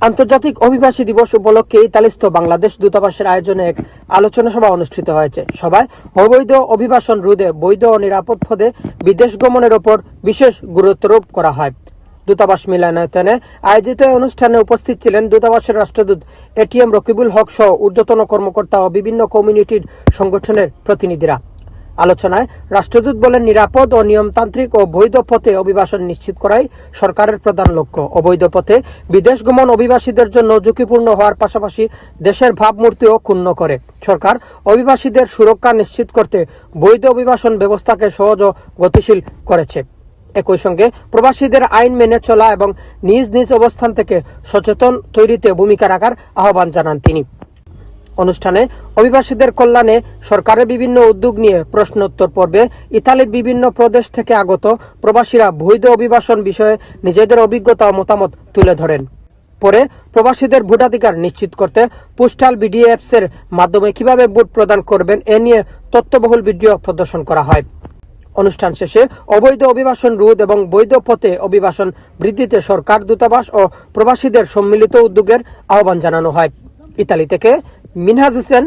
আন্তর্জাতিক অভিবাসী দিবস উপলক্ষে ইতালিস্থ বাংলাদেশ দূতাবাসের আয়োজনে এক আলোচনা সভা অনুষ্ঠিত হয়েছে। সভায় অবৈধ অভিবাসন রোধে বৈধ ও নিরাপদ পথে বিদেশ গমনের ওপর বিশেষ গুরুত্বারোপ করা হয়। দূতাবাস মিলনায়তনে আয়োজিত অনুষ্ঠানে উপস্থিত ছিলেন দূতাবাসের রাষ্ট্রদূত এটিএম রকিবুল হক সহ ঊর্ধ্বতন কর্মকর্তা ও বিভিন্ন কমিউনিটির সংগঠনের প্রতিনিধিরা। আলোচনায় রাষ্ট্রদূত বলেন, নিরাপদ ও নিয়মতান্ত্রিক ও বৈধ পথে অভিবাসন নিশ্চিত করাই সরকারের প্রধান লক্ষ্য। অবৈধ পথে বিদেশ গমন অভিবাসীদের জন্য ঝুঁকিপূর্ণ হওয়ার পাশাপাশি দেশের ভাবমূর্তিও ক্ষুণ্ণ করে। সরকার অভিবাসীদের সুরক্ষা নিশ্চিত করতে বৈধ অভিবাসন ব্যবস্থাকে সহজ ও গতিশীল করেছে। একই সঙ্গে প্রবাসীদের আইন মেনে চলা এবং নিজ নিজ অবস্থান থেকে সচেতন তৈরিতে ভূমিকা রাখার আহ্বান জানান তিনি। অনুষ্ঠানে অভিবাসীদের কল্যাণে সরকারের বিভিন্ন উদ্যোগ নিয়ে প্রশ্নোত্তর পর্বে ইতালির বিভিন্ন প্রদেশ থেকে আগত প্রবাসীরা বৈধ অভিবাসন বিষয়ে নিজেদের অভিজ্ঞতা ও মতামত তুলে ধরেন। পরে প্রবাসীদের ভোটাধিকার নিশ্চিত করতে পোস্টাল বিডিএফস এর মাধ্যমে কিভাবে ভোট প্রদান করবেন এ নিয়ে তথ্যবহুল ভিডিও প্রদর্শন করা হয়। অনুষ্ঠান শেষে অবৈধ অভিবাসন রোধ এবং বৈধ পথে অভিবাসন বৃদ্ধিতে সরকার, দূতাবাস ও প্রবাসীদের সম্মিলিত উদ্যোগের আহ্বান জানানো হয়। ইতালি থেকে মিনহাজ হোসেন,